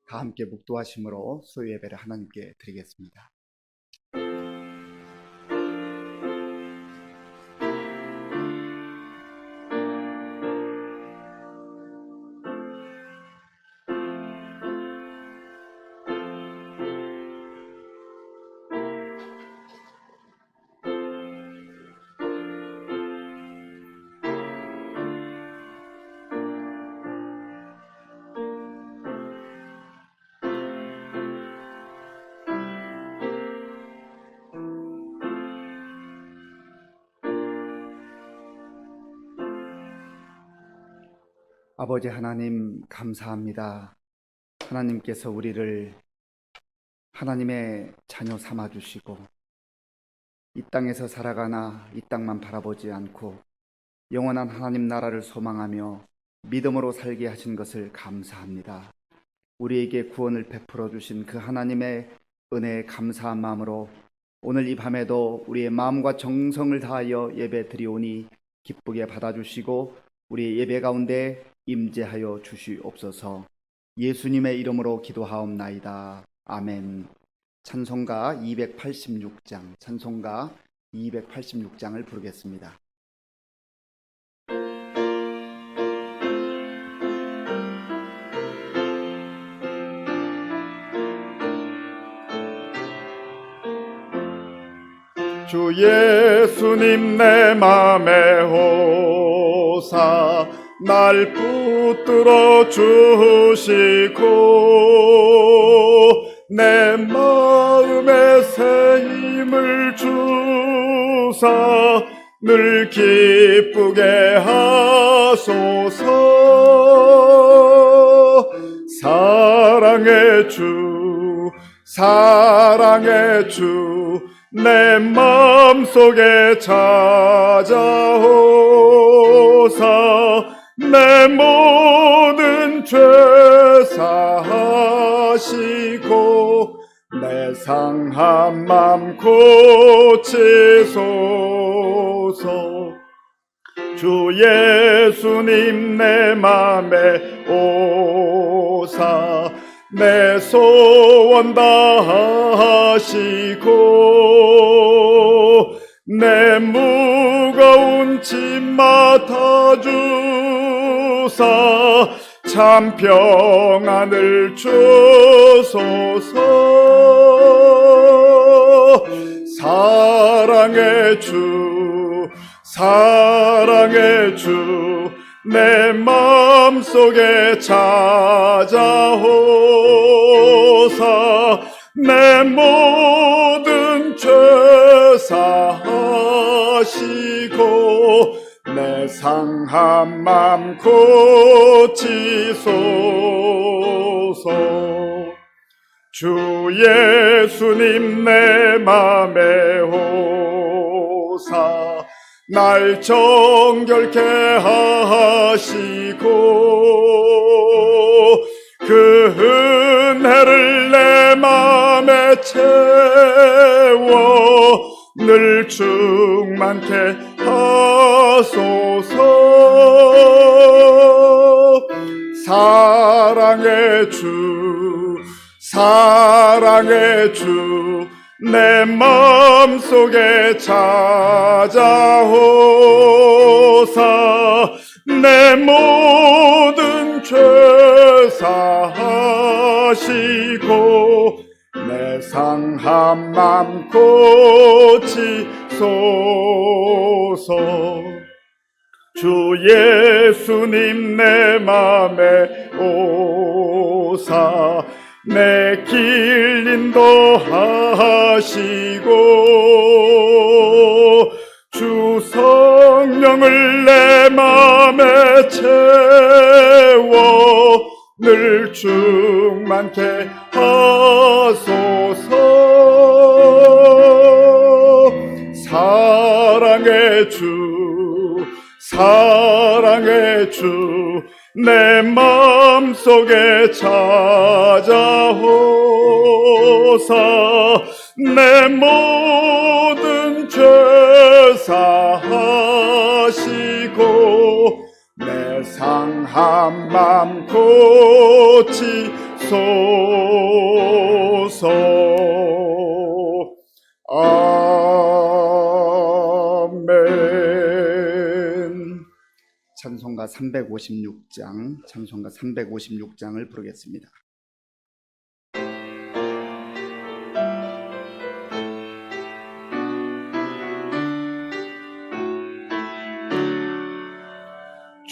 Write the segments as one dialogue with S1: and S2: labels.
S1: 다 함께 묵도하심으로 소유 예배를 하나님께 드리겠습니다. 아버지 하나님, 감사합니다. 하나님께서 우리를 하나님의 자녀 삼아주시고 이 땅에서 살아가나 이 땅만 바라보지 않고 영원한 하나님 나라를 소망하며 믿음으로 살게 하신 것을 감사합니다. 우리에게 구원을 베풀어 주신 그 하나님의 은혜에 감사한 마음으로 오늘 이 밤에도 우리의 마음과 정성을 다하여 예배 드리오니 기쁘게 받아주시고 우리의 예배 가운데 임재하여 주시옵소서. 예수님의 이름으로 기도하옵나이다. 아멘. 찬송가 286장을 부르겠습니다. 주 예수님 내 맘에 오사 날 붙들어 주시고 내 마음에 새 힘을 주사 늘 기쁘게 하소서. 사랑의 주 내 마음속에 찾아오사 내 모든 죄 사하시고 내 상한 맘 고치소서. 주 예수님 내 맘에 오사 내 소원 다하시고 내 무거운 짐 맡아주사 참 평안을 주소서. 사랑의 주 내 마음속에 찾아오사 내 모든 죄 사하시고 내 상한 맘 고치소서. 주 예수님 내 맘에 오사 날 정결케 하시고 그 은혜를 내 맘에 채워 늘 충만케 하소서. 사랑의 주 내 마음속에 찾아오사 내 모든 죄 사하시고 내 상한 맘 고치소서. 주 예수님 내 맘에 오사 내 길 인도하시고 주 성령을 내 맘에 채워 늘 충만케 하소서. 사랑의 주 내 마음속에 찾아오사 내 모든 죄 사하시고 내 상한 맘 고치소서.
S2: 주옵소서. 아멘.
S1: 찬송가 356장을 부르겠습니다.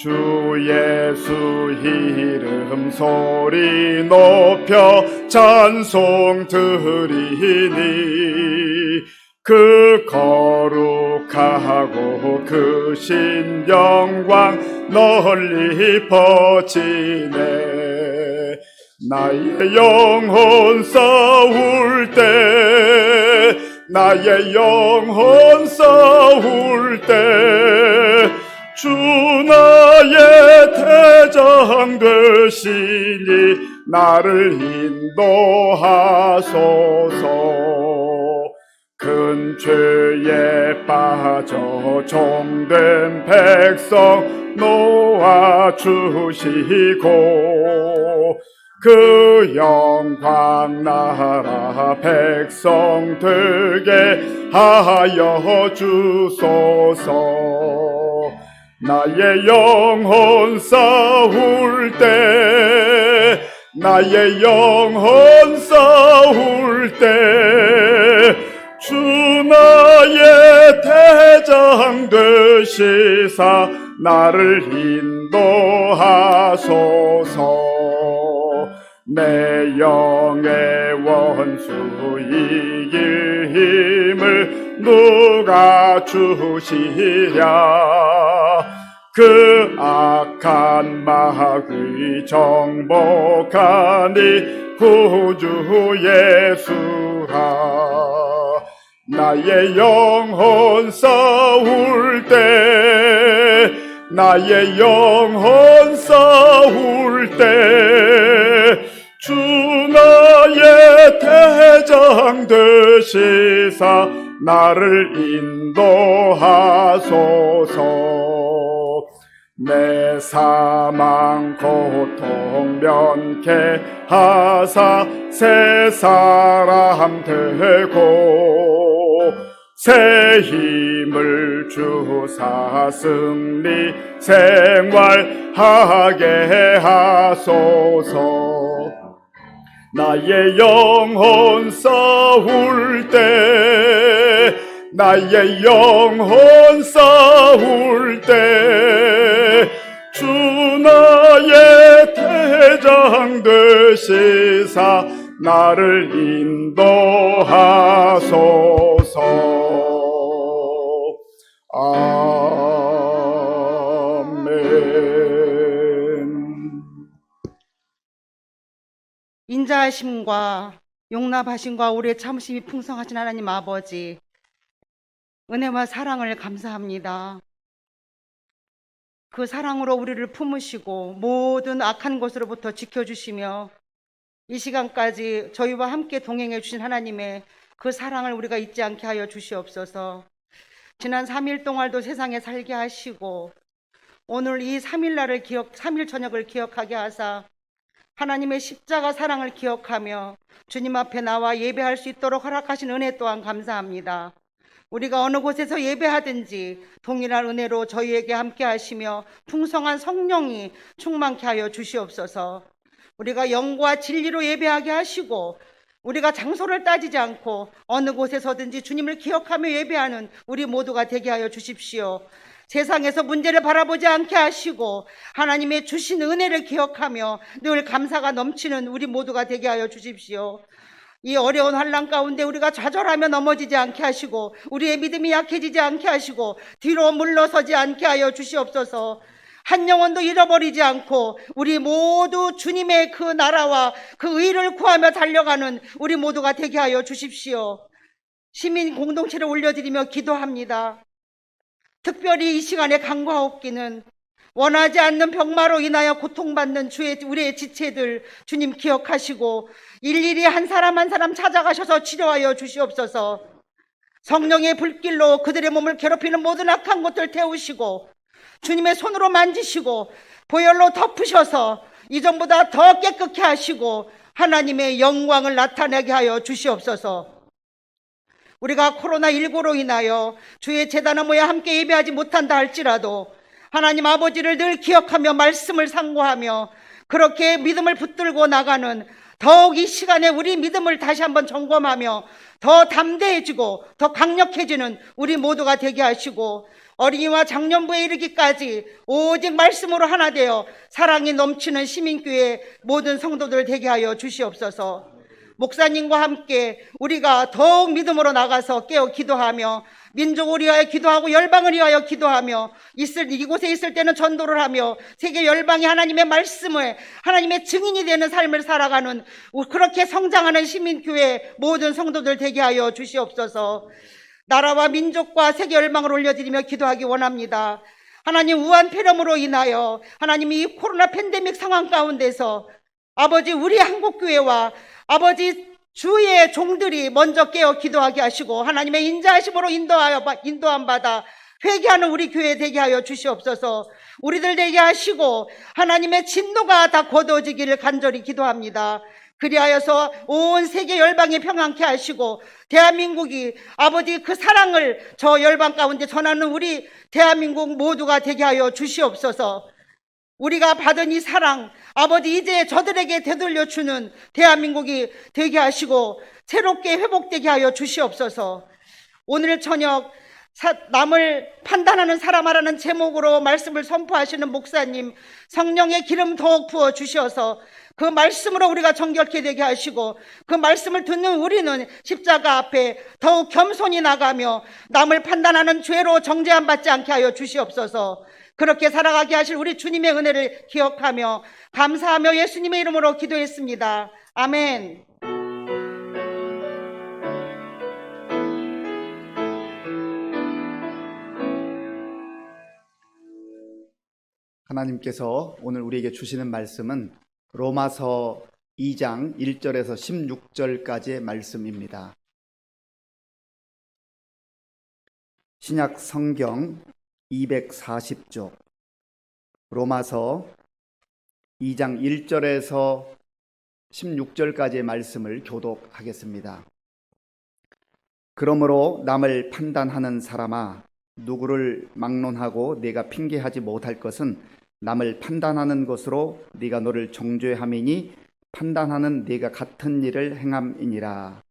S2: 주 예수 이름 소리 높여 찬송 드리니 그 거룩하고 크신 영광 널리 퍼지네. 나의 영혼 싸울 때, 나의 영혼 싸울 때 주 나의 대장 되시니 나를 인도하소서. 큰 죄에 빠져 종된 백성 놓아주시고 그 영광 나라 백성 되게 하여 주소서. 나의 영혼 싸울 때, 나의 영혼 싸울 때 주 나의 대장 되시사 나를 인도하소서. 내 영의 원수 이길 힘을 누가 주시랴. 그 악한 마귀 정복하니 구주 예수라. 나의 영혼 싸울 때, 나의 영혼 싸울 때 주 나의 대장 되시사 나를 인도하소서. 내 사망 고통 면케 하사 새 사람 되고 새 힘을 주사 승리 생활하게 하소서. 나의 영혼 싸울 때, 나의 영혼 싸울 때 주 나의 대장 되시사 나를 인도하소서. 아멘.
S3: 인자하심과 용납하심과 우리의 참으심이 풍성하신 하나님 아버지, 은혜와 사랑을 감사합니다. 그 사랑으로 우리를 품으시고 모든 악한 것으로부터 지켜주시며 이 시간까지 저희와 함께 동행해 주신 하나님의 그 사랑을 우리가 잊지 않게 하여 주시옵소서. 지난 3일 동안도 세상에 살게 하시고 오늘 이 3일 저녁을 기억하게 하사 하나님의 십자가 사랑을 기억하며 주님 앞에 나와 예배할 수 있도록 허락하신 은혜 또한 감사합니다. 우리가 어느 곳에서 예배하든지 동일한 은혜로 저희에게 함께 하시며 풍성한 성령이 충만케 하여 주시옵소서. 우리가 영과 진리로 예배하게 하시고 우리가 장소를 따지지 않고 어느 곳에서든지 주님을 기억하며 예배하는 우리 모두가 되게 하여 주십시오. 세상에서 문제를 바라보지 않게 하시고 하나님의 주신 은혜를 기억하며 늘 감사가 넘치는 우리 모두가 되게 하여 주십시오. 이 어려운 환난 가운데 우리가 좌절하며 넘어지지 않게 하시고 우리의 믿음이 약해지지 않게 하시고 뒤로 물러서지 않게 하여 주시옵소서. 한 영혼도 잃어버리지 않고 우리 모두 주님의 그 나라와 그 의를 구하며 달려가는 우리 모두가 되게 하여 주십시오. 시민 공동체를 올려드리며 기도합니다. 특별히 이 시간에 간과없기는 원하지 않는 병마로 인하여 고통받는 우리의 지체들 주님 기억하시고 일일이 한 사람 한 사람 찾아가셔서 치료하여 주시옵소서. 성령의 불길로 그들의 몸을 괴롭히는 모든 악한 것들 태우시고 주님의 손으로 만지시고 보혈로 덮으셔서 이전보다 더 깨끗게 하시고 하나님의 영광을 나타내게 하여 주시옵소서. 우리가 코로나19로 인하여 주의 제단의 모에 함께 예배하지 못한다 할지라도 하나님 아버지를 늘 기억하며 말씀을 상고하며 그렇게 믿음을 붙들고 나가는, 더욱 이 시간에 우리 믿음을 다시 한번 점검하며 더 담대해지고 더 강력해지는 우리 모두가 되게 하시고, 어린이와 장년부에 이르기까지 오직 말씀으로 하나 되어 사랑이 넘치는 시민교회 모든 성도들 되게 하여 주시옵소서. 목사님과 함께 우리가 더욱 믿음으로 나가서 깨어 기도하며 민족을 위하여 기도하고 열방을 위하여 기도하며 이곳에 있을 때는 전도를 하며 세계 열방이 하나님의 말씀을, 하나님의 증인이 되는 삶을 살아가는, 그렇게 성장하는 시민교회 모든 성도들 되게 하여 주시옵소서. 나라와 민족과 세계 열방을 올려드리며 기도하기 원합니다. 하나님, 우한 폐렴으로 인하여 하나님 이 코로나 팬데믹 상황 가운데서 아버지, 우리 한국교회와 아버지 주의 종들이 먼저 깨어 기도하게 하시고 하나님의 인자하심으로 인도함 받아 회개하는 우리 교회 되게 하여 주시옵소서. 우리들 되게 하시고 하나님의 진노가 다 거두어지기를 간절히 기도합니다. 그리하여서 온 세계 열방에 평안케 하시고 대한민국이 아버지 그 사랑을 저 열방 가운데 전하는 우리 대한민국 모두가 되게 하여 주시옵소서. 우리가 받은 이 사랑, 아버지 이제 저들에게 되돌려 주는 대한민국이 되게 하시고 새롭게 회복되게 하여 주시옵소서. 오늘 저녁 남을 판단하는 사람이라는 제목으로 말씀을 선포하시는 목사님, 성령의 기름 더욱 부어 주셔서 그 말씀으로 우리가 정결케 되게 하시고 그 말씀을 듣는 우리는 십자가 앞에 더욱 겸손히 나가며 남을 판단하는 죄로 정죄함 받지 않게 하여 주시옵소서. 그렇게 살아가게 하실 우리 주님의 은혜를 기억하며 감사하며 예수님의 이름으로 기도했습니다. 아멘.
S1: 하나님께서 오늘 우리에게 주시는 말씀은 로마서 2장 1절에서 16절까지의 말씀입니다. 신약 성경 240쪽 로마서 2장 1절에서 16절까지의 말씀을 교독하겠습니다. 그러므로 남을 판단하는 사람아, 누구를 막론하고 네가 핑계하지 못할 것은 남을 판단하는 것으로 네가 너를 정죄함이니 판단하는 네가 같은 일을 행함이니라.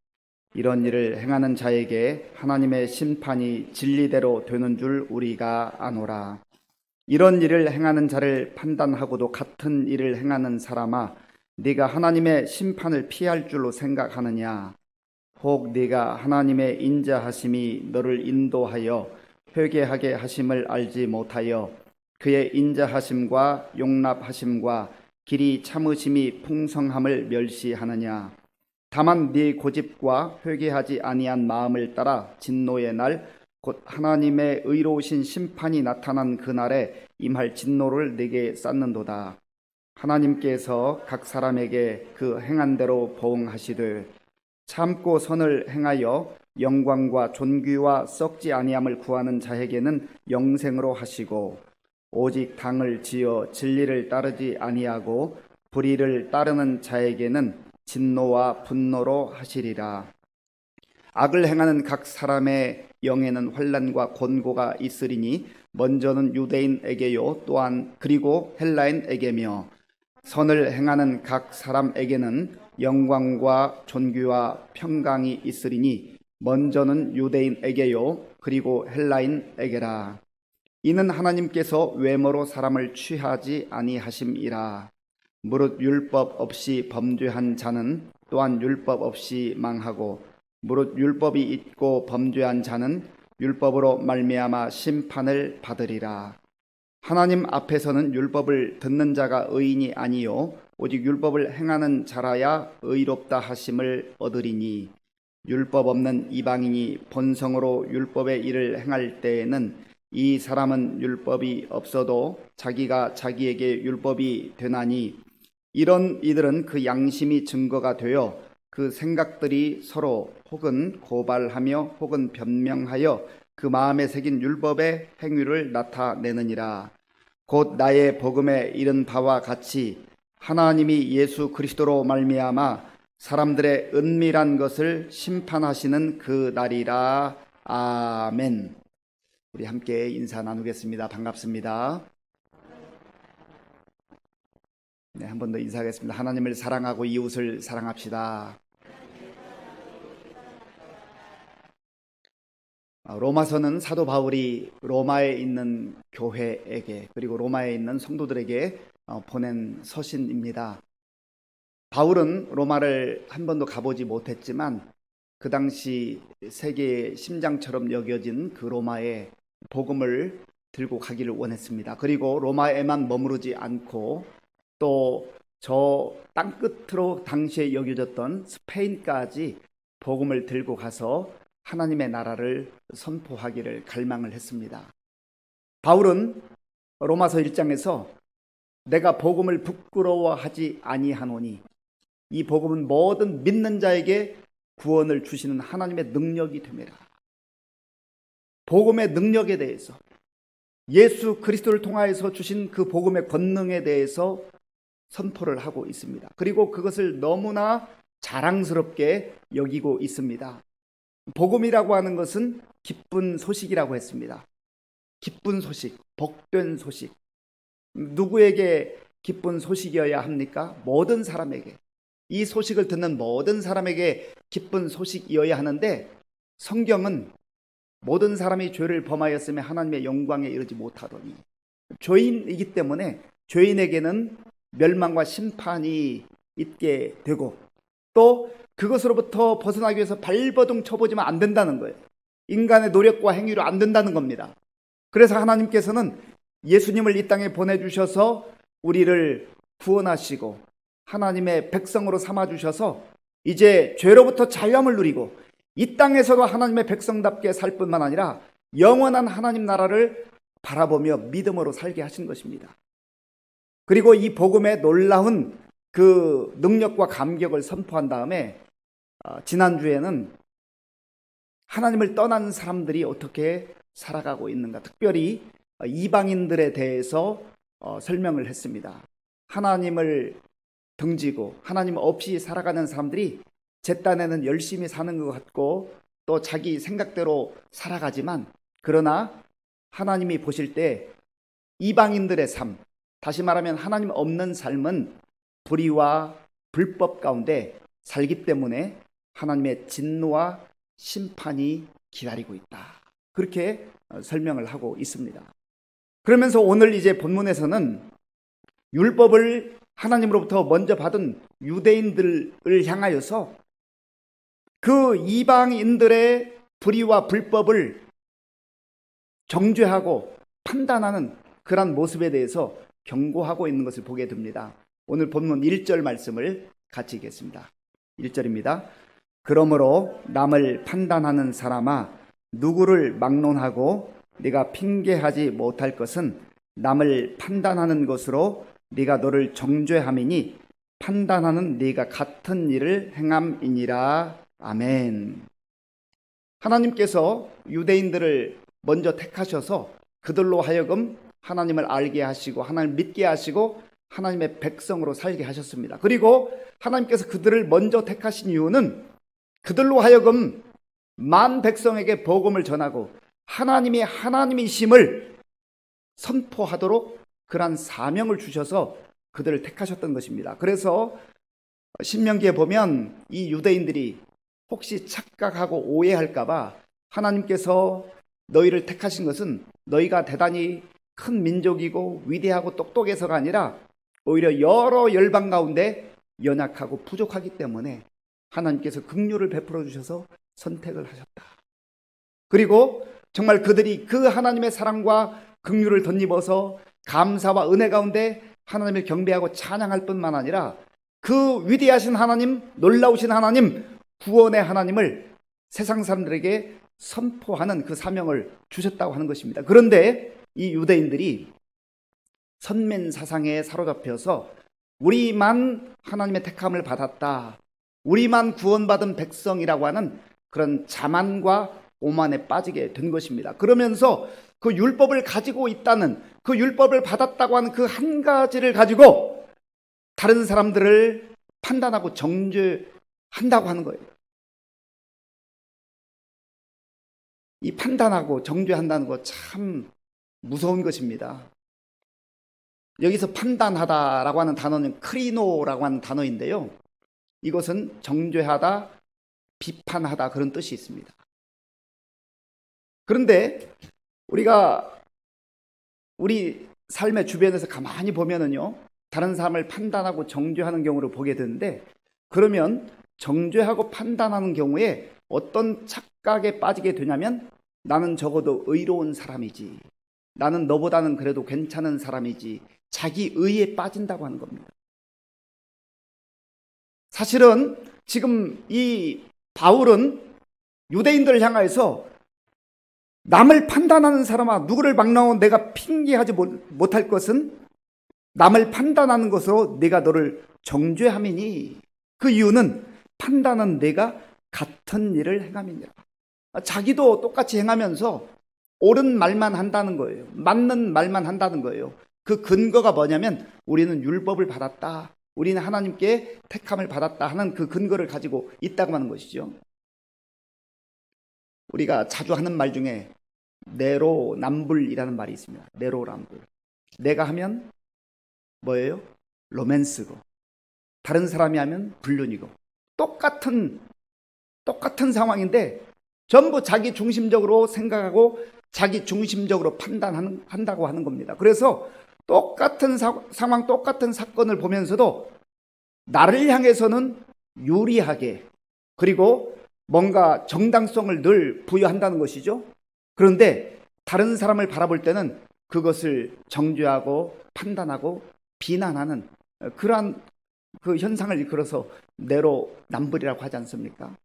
S1: 이런 일을 행하는 자에게 하나님의 심판이 진리대로 되는 줄 우리가 아노라. 이런 일을 행하는 자를 판단하고도 같은 일을 행하는 사람아, 네가 하나님의 심판을 피할 줄로 생각하느냐? 혹 네가 하나님의 인자하심이 너를 인도하여 회개하게 하심을 알지 못하여 그의 인자하심과 용납하심과 길이 참으심이 풍성함을 멸시하느냐? 다만 네 고집과 회개하지 아니한 마음을 따라 진노의 날 곧 하나님의 의로우신 심판이 나타난 그날에 임할 진노를 네게 쌓는도다. 하나님께서 각 사람에게 그 행한 대로 보응하시되 참고 선을 행하여 영광과 존귀와 썩지 아니함을 구하는 자에게는 영생으로 하시고, 오직 당을 지어 진리를 따르지 아니하고 불의를 따르는 자에게는 진노와 분노로 하시리라. 악을 행하는 각 사람의 영에는 환난과 권고가 있으리니 먼저는 유대인에게요 또한 그리고 헬라인에게며, 선을 행하는 각 사람에게는 영광과 존귀와 평강이 있으리니 먼저는 유대인에게요 그리고 헬라인에게라. 이는 하나님께서 외모로 사람을 취하지 아니하심이라. 무릇 율법 없이 범죄한 자는 또한 율법 없이 망하고, 무릇 율법이 있고 범죄한 자는 율법으로 말미암아 심판을 받으리라. 하나님 앞에서는 율법을 듣는 자가 의인이 아니요 오직 율법을 행하는 자라야 의롭다 하심을 얻으리니, 율법 없는 이방인이 본성으로 율법의 일을 행할 때에는 이 사람은 율법이 없어도 자기가 자기에게 율법이 되나니, 이런 이들은 그 양심이 증거가 되어 그 생각들이 서로 혹은 고발하며 혹은 변명하여 그 마음에 새긴 율법의 행위를 나타내느니라. 곧 나의 복음에 이른 바와 같이 하나님이 예수 그리스도로 말미암아 사람들의 은밀한 것을 심판하시는 그 날이라. 아멘. 우리 함께 인사 나누겠습니다. 반갑습니다. 네, 한 번 더 인사하겠습니다. 하나님을 사랑하고 이웃을 사랑합시다. 로마서는 사도 바울이 로마에 있는 교회에게 그리고 로마에 있는 성도들에게 보낸 서신입니다. 바울은 로마를 한 번도 가보지 못했지만 그 당시 세계의 심장처럼 여겨진 그 로마에 복음을 들고 가기를 원했습니다. 그리고 로마에만 머무르지 않고 또 저 땅끝으로 당시에 여겨졌던 스페인까지 복음을 들고 가서 하나님의 나라를 선포하기를 갈망을 했습니다. 바울은 로마서 1장에서 내가 복음을 부끄러워하지 아니하노니 이 복음은 모든 믿는 자에게 구원을 주시는 하나님의 능력이 됨이라. 복음의 능력에 대해서, 예수 그리스도를 통하여서 주신 그 복음의 권능에 대해서 선포를 하고 있습니다. 그리고 그것을 너무나 자랑스럽게 여기고 있습니다. 복음이라고 하는 것은 기쁜 소식이라고 했습니다. 기쁜 소식, 복된 소식. 누구에게 기쁜 소식이어야 합니까? 모든 사람에게. 이 소식을 듣는 모든 사람에게 기쁜 소식이어야 하는데 성경은 모든 사람이 죄를 범하였으며 하나님의 영광에 이르지 못하더니 죄인이기 때문에 죄인에게는 멸망과 심판이 있게 되고 또 그것으로부터 벗어나기 위해서 발버둥 쳐보지만 안 된다는 거예요. 인간의 노력과 행위로 안 된다는 겁니다. 그래서 하나님께서는 예수님을 이 땅에 보내주셔서 우리를 구원하시고 하나님의 백성으로 삼아주셔서 이제 죄로부터 자유함을 누리고 이 땅에서도 하나님의 백성답게 살 뿐만 아니라 영원한 하나님 나라를 바라보며 믿음으로 살게 하신 것입니다. 그리고 이 복음의 놀라운 그 능력과 감격을 선포한 다음에 지난주에는 하나님을 떠난 사람들이 어떻게 살아가고 있는가, 특별히 이방인들에 대해서 설명을 했습니다. 하나님을 등지고 하나님 없이 살아가는 사람들이 제 딴에는 열심히 사는 것 같고 또 자기 생각대로 살아가지만 그러나 하나님이 보실 때 이방인들의 삶, 다시 말하면 하나님 없는 삶은 불의와 불법 가운데 살기 때문에 하나님의 진노와 심판이 기다리고 있다. 그렇게 설명을 하고 있습니다. 그러면서 오늘 이제 본문에서는 율법을 하나님으로부터 먼저 받은 유대인들을 향하여서 그 이방인들의 불의와 불법을 정죄하고 판단하는 그런 모습에 대해서 경고하고 있는 것을 보게 됩니다. 오늘 본문 1절 말씀을 같이 읽겠습니다. 1절입니다. 그러므로 남을 판단하는 사람아 누구를 막론하고 네가 핑계하지 못할 것은 남을 판단하는 것으로 네가 너를 정죄함이니 판단하는 네가 같은 일을 행함이니라. 아멘. 하나님께서 유대인들을 먼저 택하셔서 그들로 하여금 하나님을 알게 하시고 하나님을 믿게 하시고 하나님의 백성으로 살게 하셨습니다. 그리고 하나님께서 그들을 먼저 택하신 이유는 그들로 하여금 만 백성에게 복음을 전하고 하나님이 하나님이심을 선포하도록 그러한 사명을 주셔서 그들을 택하셨던 것입니다. 그래서 신명기에 보면 이 유대인들이 혹시 착각하고 오해할까 봐 하나님께서 너희를 택하신 것은 너희가 대단히 큰 민족이고 위대하고 똑똑해서가 아니라 오히려 여러 열방 가운데 연약하고 부족하기 때문에 하나님께서 긍휼을 베풀어 주셔서 선택을 하셨다. 그리고 정말 그들이 그 하나님의 사랑과 긍휼을 덧입어서 감사와 은혜 가운데 하나님을 경배하고 찬양할 뿐만 아니라 그 위대하신 하나님, 놀라우신 하나님, 구원의 하나님을 세상 사람들에게 선포하는 그 사명을 주셨다고 하는 것입니다. 그런데 이 유대인들이 선민 사상에 사로잡혀서 우리만 하나님의 택함을 받았다, 우리만 구원받은 백성이라고 하는 그런 자만과 오만에 빠지게 된 것입니다. 그러면서 그 율법을 가지고 있다는, 그 율법을 받았다고 하는 그 한 가지를 가지고 다른 사람들을 판단하고 정죄한다고 하는 거예요. 이 판단하고 정죄한다는 거 참 무서운 것입니다. 여기서 판단하다라고 하는 단어는 크리노라고 하는 단어인데요. 이것은 정죄하다, 비판하다 그런 뜻이 있습니다. 그런데 우리가 우리 삶의 주변에서 가만히 보면은요, 다른 사람을 판단하고 정죄하는 경우를 보게 되는데, 그러면 정죄하고 판단하는 경우에 어떤 착각에 빠지게 되냐면, 나는 적어도 의로운 사람이지, 나는 너보다는 그래도 괜찮은 사람이지, 자기 의에 빠진다고 하는 겁니다. 사실은 지금 이 바울은 유대인들을 향해서 남을 판단하는 사람아, 누구를 막론하고 내가 핑계하지 못할 것은 남을 판단하는 것으로 내가 너를 정죄함이니, 그 이유는 판단은 내가 같은 일을 행함이니라. 자기도 똑같이 행하면서 옳은 말만 한다는 거예요. 맞는 말만 한다는 거예요. 그 근거가 뭐냐면 우리는 율법을 받았다, 우리는 하나님께 택함을 받았다 하는 그 근거를 가지고 있다고 하는 것이죠. 우리가 자주 하는 말 중에 내로남불이라는 말이 있습니다. 내로남불. 내가 하면 뭐예요? 로맨스고, 다른 사람이 하면 불륜이고, 똑같은 상황인데 전부 자기 중심적으로 생각하고 자기 중심적으로 판단한다고 하는 겁니다. 그래서 똑같은 상황, 똑같은 사건을 보면서도 나를 향해서는 유리하게, 그리고 뭔가 정당성을 늘 부여한다는 것이죠. 그런데 다른 사람을 바라볼 때는 그것을 정죄하고 판단하고 비난하는 그러한 그 현상을 일컬어서 내로남불이라고 하지 않습니까?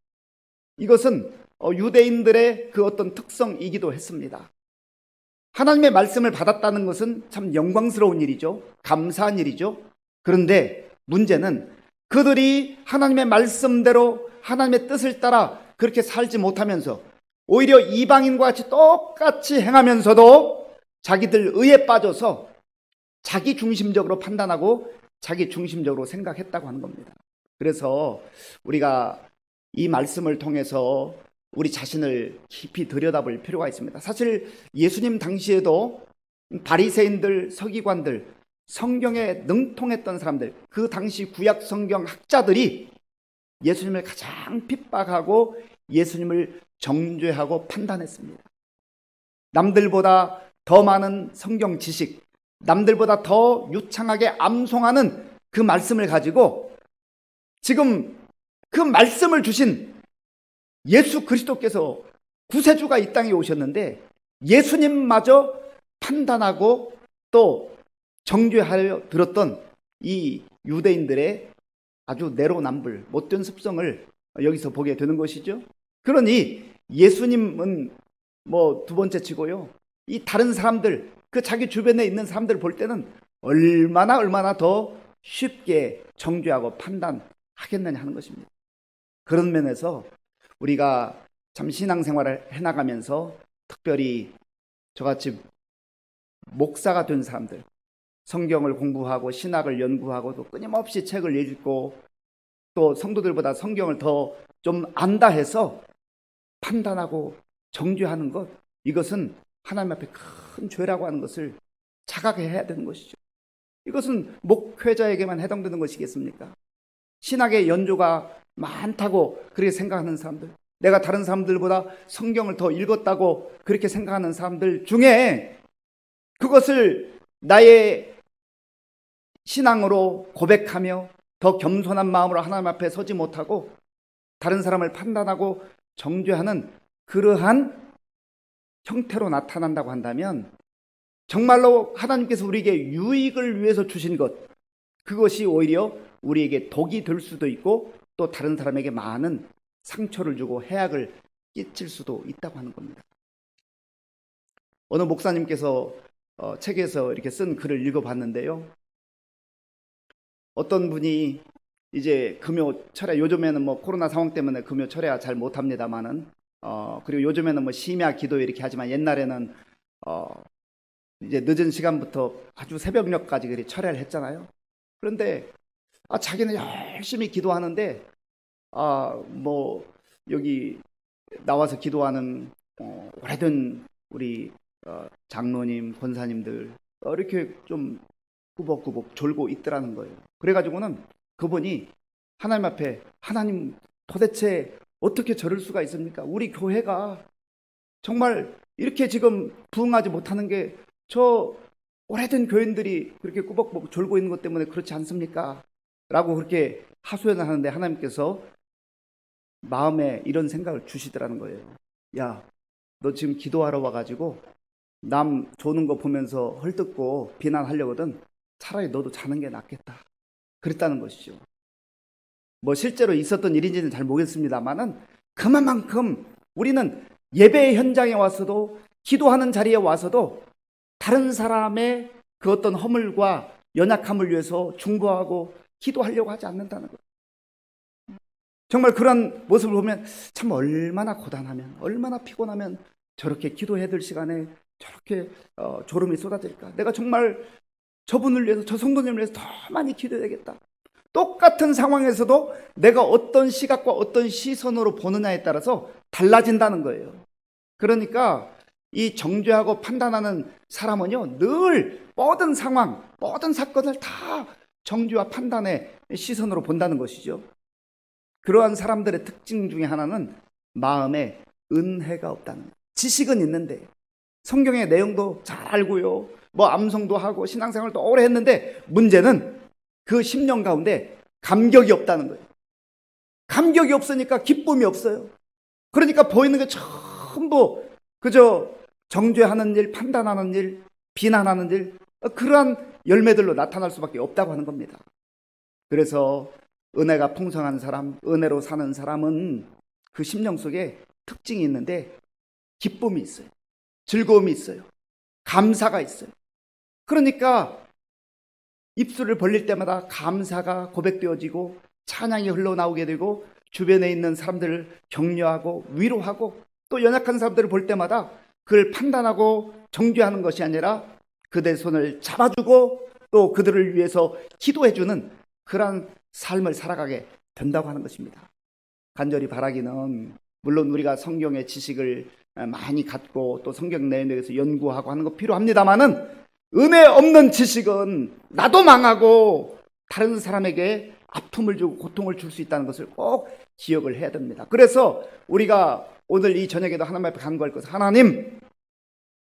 S1: 이것은 유대인들의 그 어떤 특성이기도 했습니다. 하나님의 말씀을 받았다는 것은 참 영광스러운 일이죠. 감사한 일이죠. 그런데 문제는 그들이 하나님의 말씀대로 하나님의 뜻을 따라 그렇게 살지 못하면서 오히려 이방인과 같이 똑같이 행하면서도 자기들 의에 빠져서 자기 중심적으로 판단하고 자기 중심적으로 생각했다고 하는 겁니다. 그래서 우리가 이 말씀을 통해서 우리 자신을 깊이 들여다볼 필요가 있습니다. 사실 예수님 당시에도 바리새인들, 서기관들, 성경에 능통했던 사람들, 그 당시 구약 성경 학자들이 예수님을 가장 핍박하고 예수님을 정죄하고 판단했습니다. 남들보다 더 많은 성경 지식, 남들보다 더 유창하게 암송하는 그 말씀을 가지고 지금 그 말씀을 주신 예수 그리스도께서 구세주가 이 땅에 오셨는데 예수님마저 판단하고 또 정죄하여 들었던 이 유대인들의 아주 내로남불, 못된 습성을 여기서 보게 되는 것이죠. 그러니 예수님은 뭐 두 번째 치고요, 이 다른 사람들, 그 자기 주변에 있는 사람들 볼 때는 얼마나 더 쉽게 정죄하고 판단하겠느냐 하는 것입니다. 그런 면에서 우리가 참 신앙생활을 해나가면서 특별히 저같이 목사가 된 사람들, 성경을 공부하고 신학을 연구하고 또 끊임없이 책을 읽고 또 성도들보다 성경을 더 좀 안다 해서 판단하고 정죄하는 것, 이것은 하나님 앞에 큰 죄라고 하는 것을 자각해야 되는 것이죠. 이것은 목회자에게만 해당되는 것이겠습니까? 신학의 연조가 많다고 그렇게 생각하는 사람들, 내가 다른 사람들보다 성경을 더 읽었다고 그렇게 생각하는 사람들 중에 그것을 나의 신앙으로 고백하며 더 겸손한 마음으로 하나님 앞에 서지 못하고 다른 사람을 판단하고 정죄하는 그러한 형태로 나타난다고 한다면 정말로 하나님께서 우리에게 유익을 위해서 주신 것, 그것이 오히려 우리에게 독이 될 수도 있고 또 다른 사람에게 많은 상처를 주고 해악을 끼칠 수도 있다고 하는 겁니다. 어느 목사님께서 책에서 이렇게 쓴 글을 읽어봤는데요, 어떤 분이 이제 금요 철야, 요즘에는 뭐 코로나 상황 때문에 금요 철야 잘 못합니다만은 그리고 요즘에는 뭐 심야 기도 이렇게 하지만 옛날에는 이제 늦은 시간부터 아주 새벽녘까지 그렇게 철야를 했잖아요. 그런데 자기는 열심히 기도하는데 뭐 여기 나와서 기도하는 오래된 우리 장로님, 권사님들 이렇게 좀 꾸벅꾸벅 졸고 있더라는 거예요. 그래가지고는 그분이 하나님 앞에, 하나님 도대체 어떻게 저럴 수가 있습니까? 우리 교회가 정말 이렇게 지금 부흥하지 못하는 게 저 오래된 교인들이 그렇게 꾸벅꾸벅 졸고 있는 것 때문에 그렇지 않습니까? 라고 그렇게 하소연을 하는데 하나님께서 마음에 이런 생각을 주시더라는 거예요. 야, 너 지금 기도하러 와가지고 남 조는 거 보면서 헐뜯고 비난하려거든. 차라리 너도 자는 게 낫겠다. 그랬다는 것이죠. 뭐 실제로 있었던 일인지는 잘 모르겠습니다만은 그만큼 우리는 예배 현장에 와서도, 기도하는 자리에 와서도 다른 사람의 그 어떤 허물과 연약함을 위해서 중보하고 기도하려고 하지 않는다는 거예요. 정말 그런 모습을 보면 참 얼마나 고단하면, 얼마나 피곤하면 저렇게 기도해야 될 시간에 저렇게 졸음이 쏟아질까. 내가 정말 저분을 위해서, 저 성도님을 위해서 더 많이 기도해야겠다. 똑같은 상황에서도 내가 어떤 시각과 어떤 시선으로 보느냐에 따라서 달라진다는 거예요. 그러니까 이 정죄하고 판단하는 사람은요, 늘 모든 상황, 모든 사건을 다 정죄와 판단의 시선으로 본다는 것이죠. 그러한 사람들의 특징 중에 하나는 마음에 은혜가 없다는 거예요. 지식은 있는데, 성경의 내용도 잘 알고요, 뭐 암송도 하고 신앙생활도 오래 했는데, 문제는 그 심령 가운데 감격이 없다는 거예요. 감격이 없으니까 기쁨이 없어요. 그러니까 보이는 게 전부 그저 정죄하는 일, 판단하는 일, 비난하는 일, 그러한 열매들로 나타날 수밖에 없다고 하는 겁니다. 그래서 은혜가 풍성한 사람, 은혜로 사는 사람은 그 심령 속에 특징이 있는데 기쁨이 있어요. 즐거움이 있어요. 감사가 있어요. 그러니까 입술을 벌릴 때마다 감사가 고백되어지고 찬양이 흘러나오게 되고, 주변에 있는 사람들을 격려하고 위로하고, 또 연약한 사람들을 볼 때마다 그를 판단하고 정죄하는 것이 아니라 그들의 손을 잡아주고 또 그들을 위해서 기도해주는 그런 삶을 살아가게 된다고 하는 것입니다. 간절히 바라기는, 물론 우리가 성경의 지식을 많이 갖고 또 성경 내용에 대해서 연구하고 하는 거 필요합니다만은, 은혜 없는 지식은 나도 망하고 다른 사람에게 아픔을 주고 고통을 줄 수 있다는 것을 꼭 기억을 해야 됩니다. 그래서 우리가 오늘 이 저녁에도 하나님 앞에 간구할 것은, 하나님,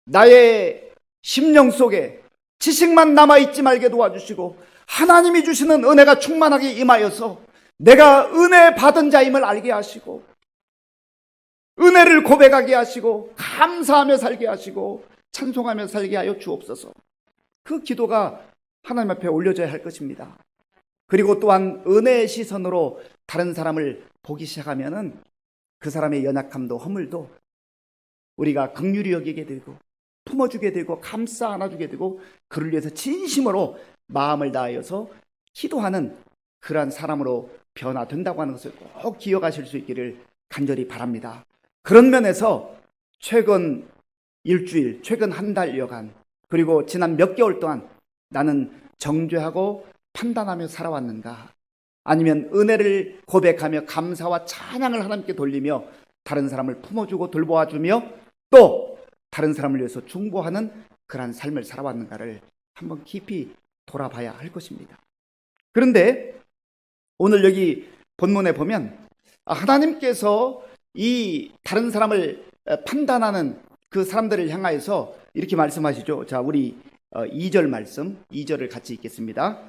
S1: 나의 심령 속에 지식만 남아있지 말게 도와주시고 하나님이 주시는 은혜가 충만하게 임하여서 내가 은혜 받은 자임을 알게 하시고, 은혜를 고백하게 하시고, 감사하며 살게 하시고, 찬송하며 살게 하여 주옵소서. 그 기도가 하나님 앞에 올려져야 할 것입니다. 그리고 또한 은혜의 시선으로 다른 사람을 보기 시작하면은 그 사람의 연약함도 허물도 우리가 긍휼히 여기게 되고, 품어주게 되고, 감싸 안아주게 되고, 그를 위해서 진심으로 마음을 다하여서 기도하는 그러한 사람으로 변화된다고 하는 것을 꼭 기억하실 수 있기를 간절히 바랍니다. 그런 면에서 최근 일주일, 최근 한 달여간, 그리고 지난 몇 개월 동안 나는 정죄하고 판단하며 살아왔는가? 아니면 은혜를 고백하며 감사와 찬양을 하나님께 돌리며 다른 사람을 품어주고 돌보아주며 또 다른 사람을 위해서 중보하는 그러한 삶을 살아왔는가를 한번 깊이 돌아봐야 할 것입니다. 그런데 오늘 여기 본문에 보면 하나님께서 이 다른 사람을 판단하는 그 사람들을 향하여서 이렇게 말씀하시죠. 자, 우리 2절 말씀, 2절을 같이 읽겠습니다.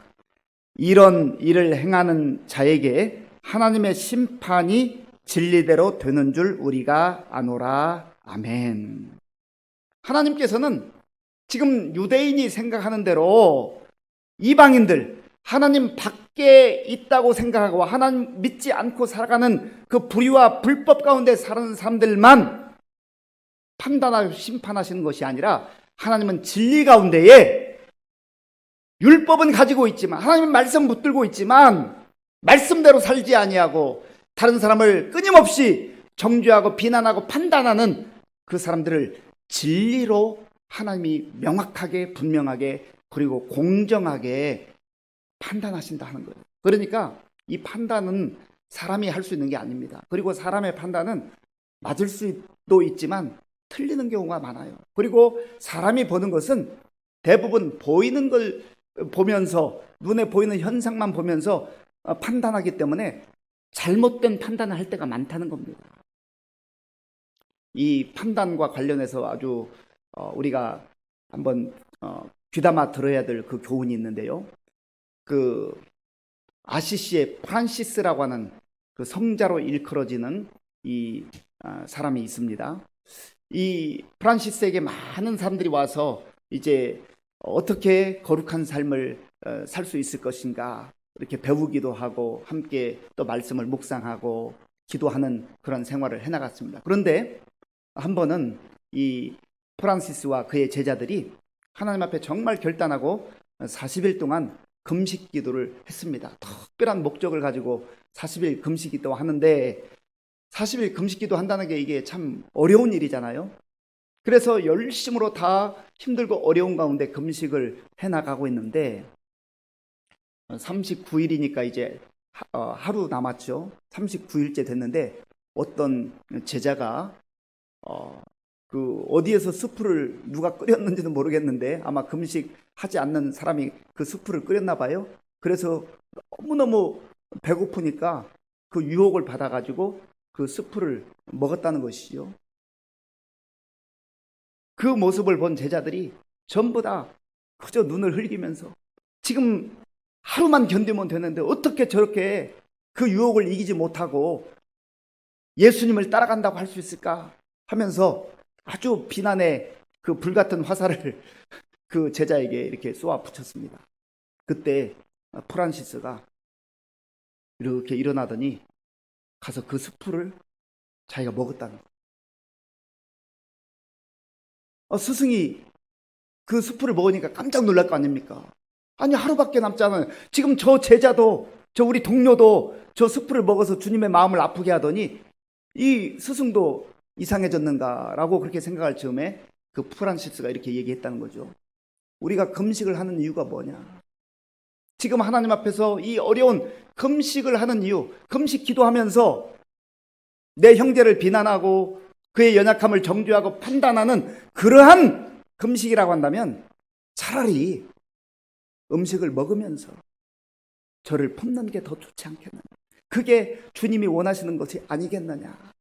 S1: 이런 일을 행하는 자에게 하나님의 심판이 진리대로 되는 줄 우리가 아노라. 아멘. 하나님께서는 지금 유대인이 생각하는 대로 이방인들, 하나님 밖에 있다고 생각하고 하나님 믿지 않고 살아가는 그 불의와 불법 가운데 사는 사람들만 판단하고 심판하시는 것이 아니라, 하나님은 진리 가운데에 율법은 가지고 있지만, 하나님은 말씀 붙들고 있지만 말씀대로 살지 아니하고 다른 사람을 끊임없이 정죄하고 비난하고 판단하는 그 사람들을 진리로 하나님이 명확하게 분명하게 그리고 공정하게 판단하신다 하는 거예요. 그러니까 이 판단은 사람이 할 수 있는 게 아닙니다. 그리고 사람의 판단은 맞을 수도 있지만 틀리는 경우가 많아요. 그리고 사람이 보는 것은 대부분 보이는 걸 보면서, 눈에 보이는 현상만 보면서 판단하기 때문에 잘못된 판단을 할 때가 많다는 겁니다. 이 판단과 관련해서 아주 우리가 한번 귀담아 들어야 될 그 교훈이 있는데요. 그 아시시의 프란시스라고 하는 그 성자로 일컬어지는 이 사람이 있습니다. 이 프란시스에게 많은 사람들이 와서 이제 어떻게 거룩한 삶을 살 수 있을 것인가 이렇게 배우기도 하고 함께 또 말씀을 묵상하고 기도하는 그런 생활을 해나갔습니다. 그런데 한 번은 이 프란시스와 그의 제자들이 하나님 앞에 정말 결단하고 40일 동안 금식 기도를 했습니다. 특별한 목적을 가지고 40일 금식 기도 하는데 40일 금식 기도 한다는 게 이게 참 어려운 일이잖아요. 그래서 열심으로 다 힘들고 어려운 가운데 금식을 해나가고 있는데 39일이니까 이제 하루 남았죠. 39일째 됐는데 어떤 제자가 그 어디에서 스프를 누가 끓였는지는 모르겠는데 아마 금식하지 않는 사람이 그 스프를 끓였나 봐요. 그래서 너무너무 배고프니까 그 유혹을 받아가지고 그 스프를 먹었다는 것이죠. 그 모습을 본 제자들이 전부 다 그저 눈을 흘기면서 지금 하루만 견디면 되는데 어떻게 저렇게 그 유혹을 이기지 못하고 예수님을 따라간다고 할 수 있을까 하면서 아주 비난의 그 불같은 화살을 그 제자에게 이렇게 쏘아 붙였습니다. 그때 프란시스가 이렇게 일어나더니 가서 그 스프를 자기가 먹었다는 거예요. 스승이 그 스프를 먹으니까 깜짝 놀랄 거 아닙니까? 아니 하루밖에 남지 않은 지금 저 제자도 저 우리 동료도 저 스프를 먹어서 주님의 마음을 아프게 하더니 이 스승도 이상해졌는가라고 그렇게 생각할 즈음에 그 프란시스가 이렇게 얘기했다는 거죠. 우리가 금식을 하는 이유가 뭐냐? 지금 하나님 앞에서 이 어려운 금식을 하는 이유, 금식 기도하면서 내 형제를 비난하고 그의 연약함을 정죄하고 판단하는 그러한 금식이라고 한다면 차라리 음식을 먹으면서 저를 품는 게 더 좋지 않겠느냐. 그게 주님이 원하시는 것이 아니겠느냐.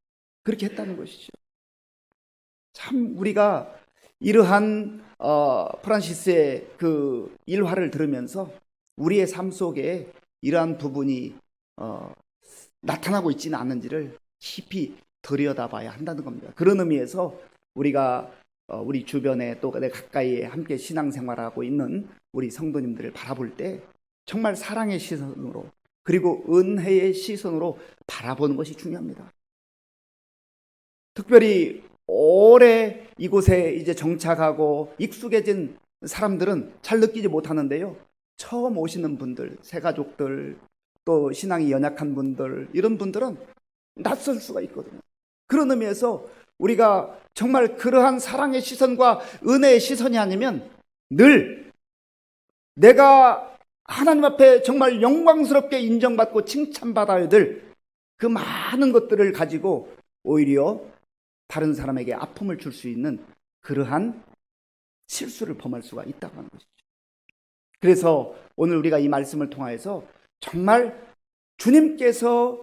S1: 그렇게 했다는 것이죠. 참 우리가 이러한 프란시스의 그 일화를 들으면서 우리의 삶 속에 이러한 부분이 나타나고 있지는 않은지를 깊이 들여다봐야 한다는 겁니다. 그런 의미에서 우리가 우리 주변에 또 내 가까이에 함께 신앙생활하고 있는 우리 성도님들을 바라볼 때 정말 사랑의 시선으로 그리고 은혜의 시선으로 바라보는 것이 중요합니다. 특별히 오래 이곳에 이제 정착하고 익숙해진 사람들은 잘 느끼지 못하는데요. 처음 오시는 분들, 새가족들, 또 신앙이 연약한 분들, 이런 분들은 낯설 수가 있거든요. 그런 의미에서 우리가 정말 그러한 사랑의 시선과 은혜의 시선이 아니면 늘 내가 하나님 앞에 정말 영광스럽게 인정받고 칭찬받아야 될 그 많은 것들을 가지고 오히려 다른 사람에게 아픔을 줄 수 있는 그러한 실수를 범할 수가 있다고 하는 것이죠. 그래서 오늘 우리가 이 말씀을 통하여서 정말 주님께서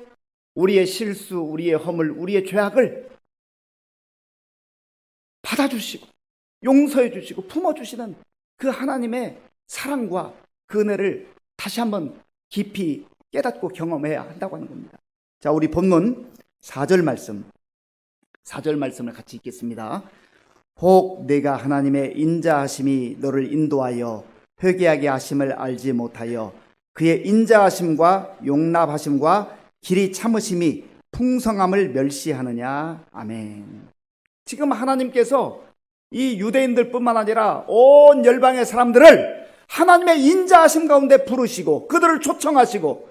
S1: 우리의 실수, 우리의 허물, 우리의 죄악을 받아주시고 용서해 주시고 품어주시는 그 하나님의 사랑과 그 은혜를 다시 한번 깊이 깨닫고 경험해야 한다고 하는 겁니다. 자, 우리 본문 4절 말씀을 같이 읽겠습니다. 혹 내가 하나님의 인자하심이 너를 인도하여 회개하게 하심을 알지 못하여 그의 인자하심과 용납하심과 길이 참으심이 풍성함을 멸시하느냐. 아멘. 지금 하나님께서 이 유대인들뿐만 아니라 온 열방의 사람들을 하나님의 인자하심 가운데 부르시고 그들을 초청하시고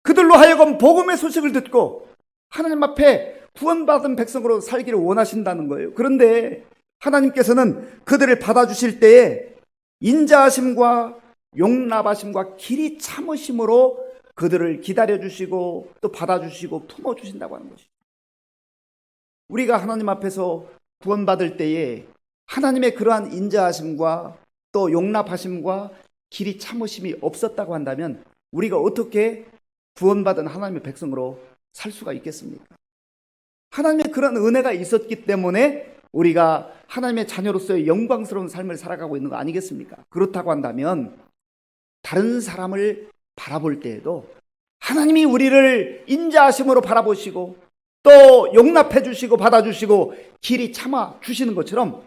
S1: 그들로 하여금 복음의 소식을 듣고 하나님 앞에 구원받은 백성으로 살기를 원하신다는 거예요. 그런데 하나님께서는 그들을 받아주실 때에 인자하심과 용납하심과 길이 참으심으로 그들을 기다려주시고 또 받아주시고 품어주신다고 하는 것이죠. 우리가 하나님 앞에서 구원받을 때에 하나님의 그러한 인자하심과 또 용납하심과 길이 참으심이 없었다고 한다면 우리가 어떻게 구원받은 하나님의 백성으로 살 수가 있겠습니까? 하나님의 그런 은혜가 있었기 때문에 우리가 하나님의 자녀로서의 영광스러운 삶을 살아가고 있는 거 아니겠습니까? 그렇다고 한다면 다른 사람을 바라볼 때에도 하나님이 우리를 인자하심으로 바라보시고 또 용납해 주시고 받아주시고 길이 참아 주시는 것처럼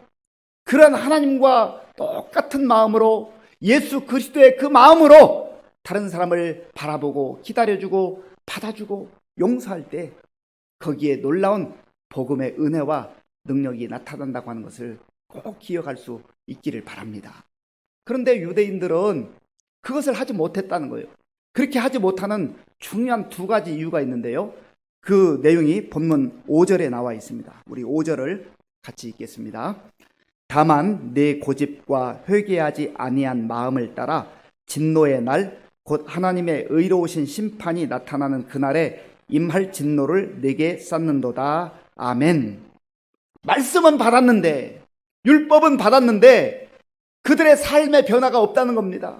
S1: 그런 하나님과 똑같은 마음으로 예수 그리스도의 그 마음으로 다른 사람을 바라보고 기다려주고 받아주고 용서할 때 거기에 놀라운 복음의 은혜와 능력이 나타난다고 하는 것을 꼭 기억할 수 있기를 바랍니다. 그런데 유대인들은 그것을 하지 못했다는 거예요. 그렇게 하지 못하는 중요한 두 가지 이유가 있는데요. 그 내용이 본문 5절에 나와 있습니다. 우리 5절을 같이 읽겠습니다. 다만 내 고집과 회개하지 아니한 마음을 따라 진노의 날 곧 하나님의 의로우신 심판이 나타나는 그날에 임할 진노를 내게 쌓는도다. 아멘. 말씀은 받았는데 율법은 받았는데 그들의 삶의 변화가 없다는 겁니다.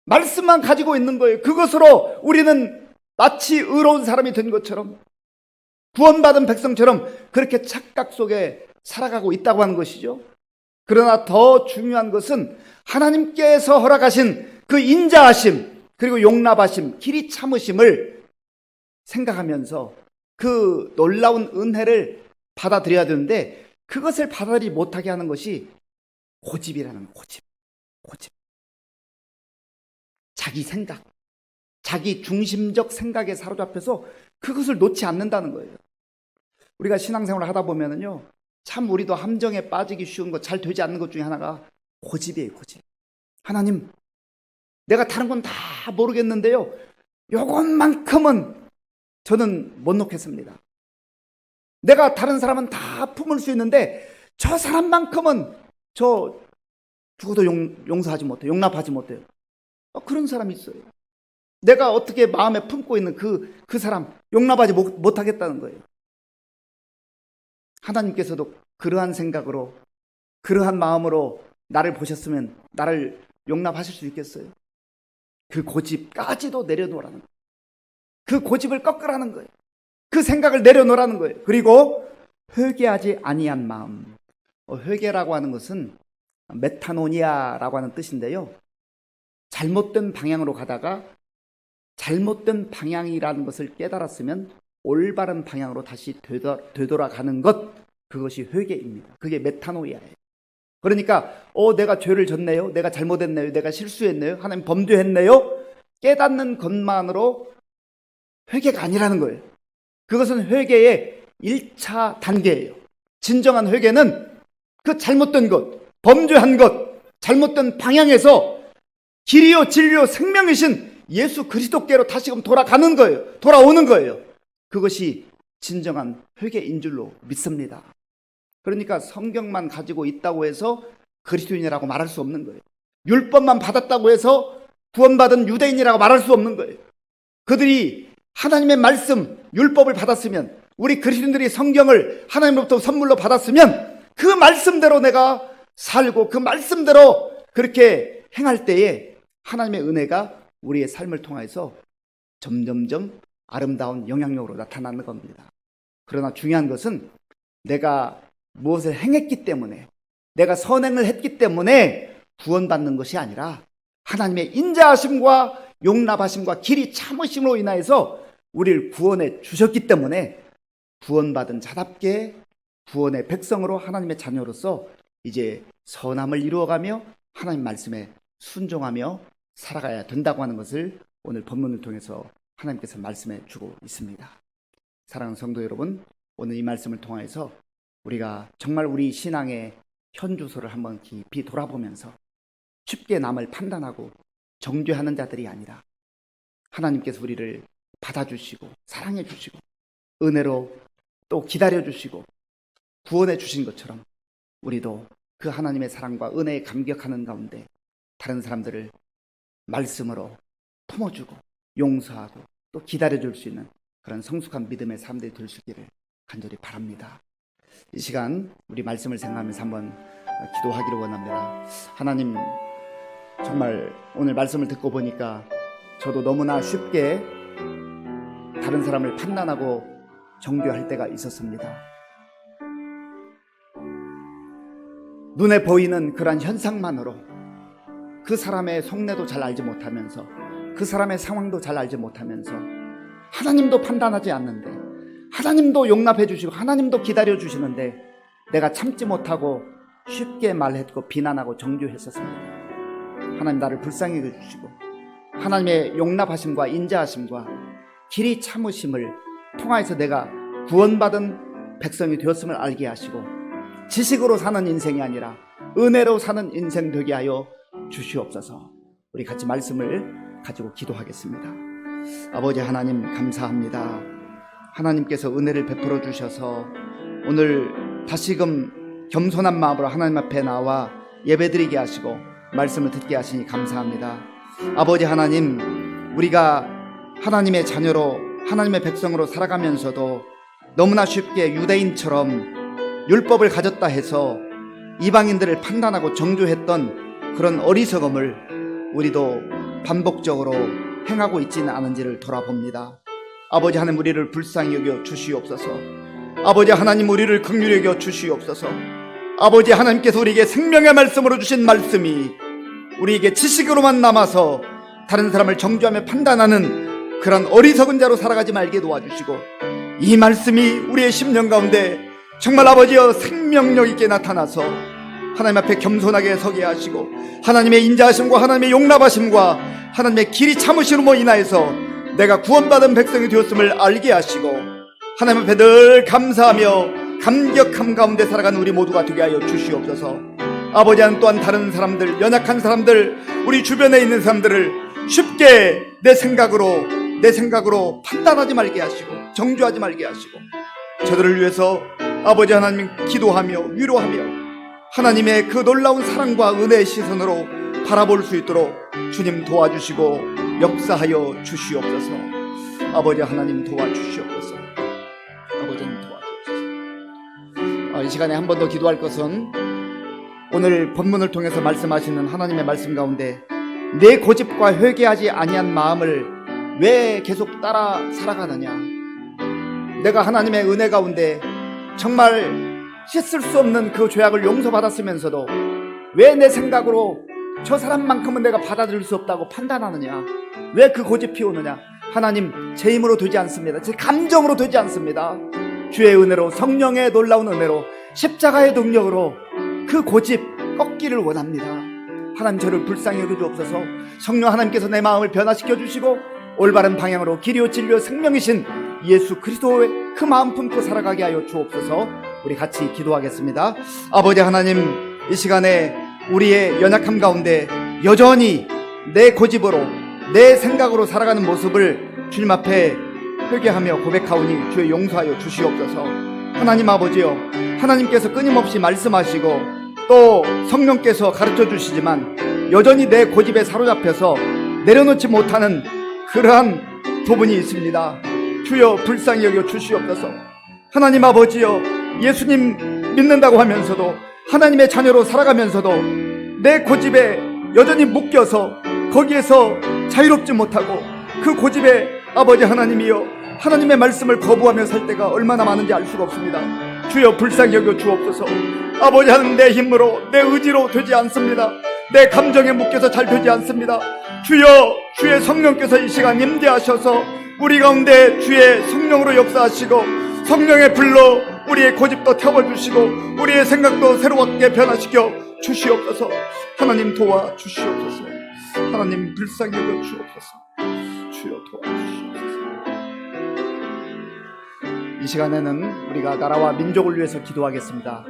S1: 말씀만 가지고 있는 거예요. 그것으로 우리는 마치 의로운 사람이 된 것처럼 구원받은 백성처럼 그렇게 착각 속에 살아가고 있다고 하는 것이죠. 그러나 더 중요한 것은 하나님께서 허락하신 그 인자하심 그리고 용납하심, 길이 참으심을 생각하면서 그 놀라운 은혜를 받아들여야 되는데 그것을 받아들이지 못하게 하는 것이 고집이라는 고집. 자기 생각, 자기 중심적 생각에 사로잡혀서 그것을 놓지 않는다는 거예요. 우리가 신앙생활을 하다 보면은요, 참 우리도 함정에 빠지기 쉬운 것, 잘 되지 않는 것 중에 하나가 고집이에요, 고집. 하나님, 내가 다른 건 다 모르겠는데요, 요것만큼은 저는 못 놓겠습니다. 내가 다른 사람은 다 품을 수 있는데 저 사람만큼은 저 죽어도 용서하지 못해요. 용납하지 못해요. 그런 사람이 있어요. 내가 어떻게 마음에 품고 있는 그 사람 용납하지 못하겠다는 거예요. 하나님께서도 그러한 생각으로 그러한 마음으로 나를 보셨으면 나를 용납하실 수 있겠어요? 그 고집까지도 내려놓으라는 거예요. 그 고집을 꺾으라는 거예요. 그 생각을 내려놓으라는 거예요. 그리고 회개하지 아니한 마음. 회개라고 하는 것은 메타노니아라고 하는 뜻인데요. 잘못된 방향으로 가다가 잘못된 방향이라는 것을 깨달았으면 올바른 방향으로 다시 되돌아가는 것, 그것이 회개입니다. 그게 메타노이아예요. 그러니까 내가 죄를 졌네요, 내가 잘못했네요, 내가 실수했네요, 하나님 범죄했네요, 깨닫는 것만으로 회개가 아니라는 거예요. 그것은 회개의 1차 단계예요. 진정한 회개는 그 잘못된 것, 범죄한 것, 잘못된 방향에서 길이요 진리요 생명이신 예수 그리스도께로 다시금 돌아가는 거예요. 돌아오는 거예요. 그것이 진정한 회개인 줄로 믿습니다. 그러니까 성경만 가지고 있다고 해서 그리스도인이라고 말할 수 없는 거예요. 율법만 받았다고 해서 구원받은 유대인이라고 말할 수 없는 거예요. 그들이 하나님의 말씀, 율법을 받았으면, 우리 그리스도인들이 성경을 하나님으로부터 선물로 받았으면 그 말씀대로 내가 살고 그 말씀대로 그렇게 행할 때에 하나님의 은혜가 우리의 삶을 통해서 점점점 아름다운 영향력으로 나타나는 겁니다. 그러나 중요한 것은 내가 무엇을 행했기 때문에, 내가 선행을 했기 때문에 구원받는 것이 아니라 하나님의 인자하심과 용납하심과 길이 참으심으로 인하여서 우리를 구원해 주셨기 때문에 구원받은 자답게 구원의 백성으로 하나님의 자녀로서 이제 선함을 이루어가며 하나님 말씀에 순종하며 살아가야 된다고 하는 것을 오늘 본문을 통해서 하나님께서 말씀해 주고 있습니다. 사랑하는 성도 여러분, 오늘 이 말씀을 통해서 우리가 정말 우리 신앙의 현주소를 한번 깊이 돌아보면서 쉽게 남을 판단하고 정죄하는 자들이 아니라 하나님께서 우리를 받아주시고 사랑해 주시고 은혜로 또 기다려 주시고 구원해 주신 것처럼 우리도 그 하나님의 사랑과 은혜에 감격하는 가운데 다른 사람들을 말씀으로 품어주고 용서하고 또 기다려줄 수 있는 그런 성숙한 믿음의 사람들이 될 수 있기를 간절히 바랍니다. 이 시간 우리 말씀을 생각하면서 한번 기도하기를 원합니다. 하나님, 정말 오늘 말씀을 듣고 보니까 저도 너무나 쉽게 다른 사람을 판단하고 정죄할 때가 있었습니다. 눈에 보이는 그러한 현상만으로 그 사람의 속내도 잘 알지 못하면서 그 사람의 상황도 잘 알지 못하면서 하나님도 판단하지 않는데 하나님도 용납해 주시고 하나님도 기다려 주시는데 내가 참지 못하고 쉽게 말했고 비난하고 정죄했었습니다. 하나님, 나를 불쌍히 여겨주시고 하나님의 용납하심과 인자하심과 길이 참으심을 통하여서 내가 구원받은 백성이 되었음을 알게 하시고 지식으로 사는 인생이 아니라 은혜로 사는 인생 되게 하여 주시옵소서. 우리 같이 말씀을 가지고 기도하겠습니다. 아버지 하나님, 감사합니다. 하나님께서 은혜를 베풀어 주셔서 오늘 다시금 겸손한 마음으로 하나님 앞에 나와 예배드리게 하시고 말씀을 듣게 하시니 감사합니다. 아버지 하나님, 우리가 하나님의 자녀로 하나님의 백성으로 살아가면서도 너무나 쉽게 유대인처럼 율법을 가졌다 해서 이방인들을 판단하고 정죄했던 그런 어리석음을 우리도 반복적으로 행하고 있지는 않은지를 돌아봅니다. 아버지 하나님, 우리를 불쌍히 여겨 주시옵소서. 아버지 하나님, 우리를 긍휼히 여겨 주시옵소서. 아버지 하나님께서 우리에게 생명의 말씀으로 주신 말씀이 우리에게 지식으로만 남아서 다른 사람을 정죄하며 판단하는 그런 어리석은 자로 살아가지 말게 도와주시고 이 말씀이 우리의 심령 가운데 정말 아버지여 생명력 있게 나타나서 하나님 앞에 겸손하게 서게 하시고 하나님의 인자하심과 하나님의 용납하심과 하나님의 길이 참으심으로 인하여서 내가 구원받은 백성이 되었음을 알게 하시고 하나님 앞에 늘 감사하며 감격함 가운데 살아가는 우리 모두가 되게 하여 주시옵소서. 아버지 하나님, 또한 다른 사람들, 연약한 사람들, 우리 주변에 있는 사람들을 쉽게 내 생각으로 판단하지 말게 하시고 정죄하지 말게 하시고 저들을 위해서 아버지 하나님 기도하며 위로하며 하나님의 그 놀라운 사랑과 은혜의 시선으로 바라볼 수 있도록 주님 도와주시고 역사하여 주시옵소서. 아버지 하나님 도와주시옵소서. 아버지 하나님 도와주옵소서. 이 시간에 한 번 더 기도할 것은 오늘 본문을 통해서 말씀하시는 하나님의 말씀 가운데 내 고집과 회개하지 아니한 마음을 왜 계속 따라 살아가느냐, 내가 하나님의 은혜 가운데 정말 씻을 수 없는 그 죄악을 용서받았으면서도 왜 내 생각으로 저 사람만큼은 내가 받아들일 수 없다고 판단하느냐, 왜 그 고집 피우느냐. 하나님, 제 힘으로 되지 않습니다. 제 감정으로 되지 않습니다. 주의 은혜로, 성령의 놀라운 은혜로, 십자가의 능력으로 그 고집 꺾기를 원합니다. 하나님, 저를 불쌍히 여겨주옵소서. 성령 하나님께서 내 마음을 변화시켜 주시고 올바른 방향으로 길이요 진리요 생명이신 예수 그리스도의 그 마음 품고 살아가게 하여 주옵소서. 우리 같이 기도하겠습니다. 아버지 하나님, 이 시간에 우리의 연약함 가운데 여전히 내 고집으로 내 생각으로 살아가는 모습을 주님 앞에 회개하며 고백하오니 주의 용서하여 주시옵소서. 하나님 아버지요, 하나님께서 끊임없이 말씀하시고 또 성령께서 가르쳐 주시지만 여전히 내 고집에 사로잡혀서 내려놓지 못하는 그러한 부분이 있습니다. 주여 불쌍히 여겨 주시옵소서. 하나님 아버지여, 예수님 믿는다고 하면서도 하나님의 자녀로 살아가면서도 내 고집에 여전히 묶여서 거기에서 자유롭지 못하고 그 고집에 아버지 하나님이여 하나님의 말씀을 거부하며 살 때가 얼마나 많은지 알 수가 없습니다. 주여 불쌍히 여겨 주옵소서. 아버지 하나님, 내 힘으로 내 의지로 되지 않습니다. 내 감정에 묶여서 잘 되지 않습니다. 주여, 주의 성령께서 이 시간 임재하셔서 우리 가운데 주의 성령으로 역사하시고 성령의 불로 우리의 고집도 태워주시고 우리의 생각도 새롭게 변화시켜 주시옵소서. 하나님 도와주시옵소서. 하나님 불쌍히 여겨 주옵소서. 주여 도와주시옵소서. 이 시간에는 우리가 나라와 민족을 위해서 기도하겠습니다.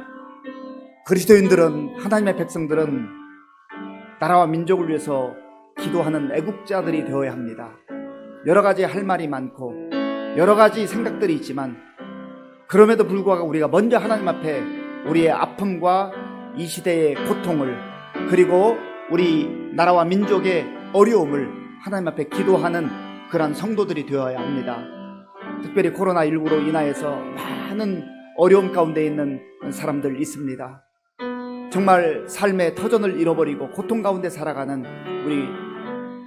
S1: 그리스도인들은, 하나님의 백성들은 나라와 민족을 위해서 기도하는 애국자들이 되어야 합니다. 여러 가지 할 말이 많고 여러 가지 생각들이 있지만 그럼에도 불구하고 우리가 먼저 하나님 앞에 우리의 아픔과 이 시대의 고통을, 그리고 우리 나라와 민족의 어려움을 하나님 앞에 기도하는 그러한 성도들이 되어야 합니다. 특별히 코로나19로 인하여서 많은 어려움 가운데 있는 사람들 있습니다. 정말 삶의 터전을 잃어버리고 고통 가운데 살아가는 우리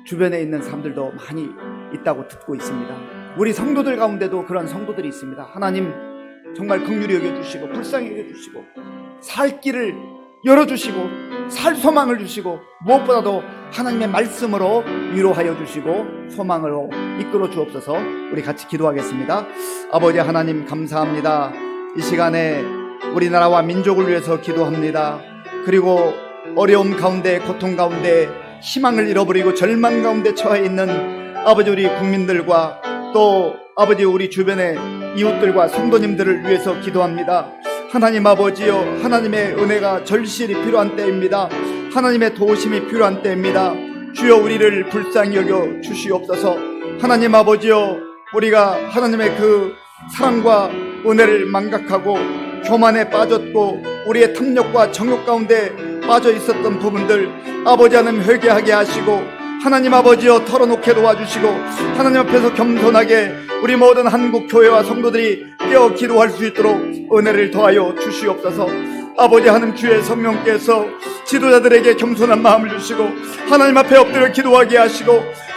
S1: 주변에 있는 사람들도 많이 있다고 듣고 있습니다. 우리 성도들 가운데도 그런 성도들이 있습니다. 하나님 정말 긍휼히 여겨주시고 불쌍히 여겨주시고 살 길을 열어주시고 살 소망을 주시고 무엇보다도 하나님의 말씀으로 위로하여 주시고 소망으로 이끌어 주옵소서. 우리 같이 기도하겠습니다. 아버지 하나님 감사합니다. 이 시간에 우리나라와 민족을 위해서 기도합니다. 그리고 어려움 가운데 고통 가운데 희망을 잃어버리고 절망 가운데 처해 있는 아버지 우리 국민들과 또 아버지 우리 주변의 이웃들과 성도님들을 위해서 기도합니다. 하나님 아버지여, 하나님의 은혜가 절실히 필요한 때입니다. 하나님의 도우심이 필요한 때입니다. 주여 우리를 불쌍히 여겨 주시옵소서. 하나님 아버지여, 우리가 하나님의 그 사랑과 은혜를 망각하고 교만에 빠졌고 우리의 탐욕과 정욕 가운데 빠져 있었던 부분들 아버지 하나님 회개하게 하시고 하나님 아버지여 털어놓게 도와주시고 하나님 앞에서 겸손하게 우리 모든 한국 교회와 성도들이 깨어 기도할 수 있도록 은혜를 더하여 주시옵소서. 아버지 하나님 주의 성령께서 지도자들에게 겸손한 마음을 주시고 하나님 앞에 엎드려 기도하게 하시고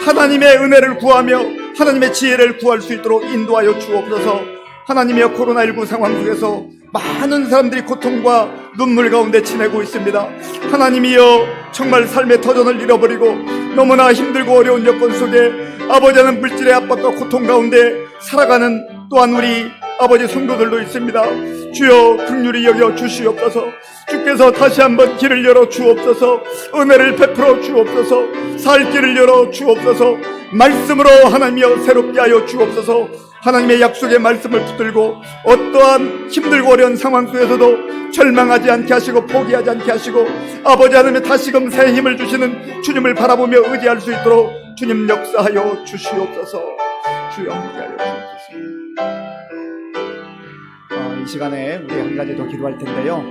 S1: 하나님의 은혜를 구하며 하나님의 지혜를 구할 수 있도록 인도하여 주옵소서. 하나님이여 코로나19 상황 속에서 많은 사람들이 고통과 눈물 가운데 지내고 있습니다. 하나님이여 정말 삶의 터전을 잃어버리고 너무나 힘들고 어려운 여건 속에 아버지 하나님 물질의 압박과 고통 가운데 살아가는 또한 우리 아버지 성도들도 있습니다. 주여 긍휼히 여겨 주시옵소서. 주께서 다시 한번 길을 열어 주옵소서. 은혜를 베풀어 주옵소서. 살 길을 열어 주옵소서. 말씀으로 하나님이여 새롭게 하여 주옵소서. 하나님의 약속의 말씀을 붙들고 어떠한 힘들고 어려운 상황 속에서도 절망하지 않게 하시고 포기하지 않게 하시고 아버지 하나님의 다시금 새 힘을 주시는 주님을 바라보며 의지할 수 있도록 주님 역사하여 주시옵소서. 주여 함께하여 주옵소서. 이 시간에 우리 한 가지 더 기도할 텐데요,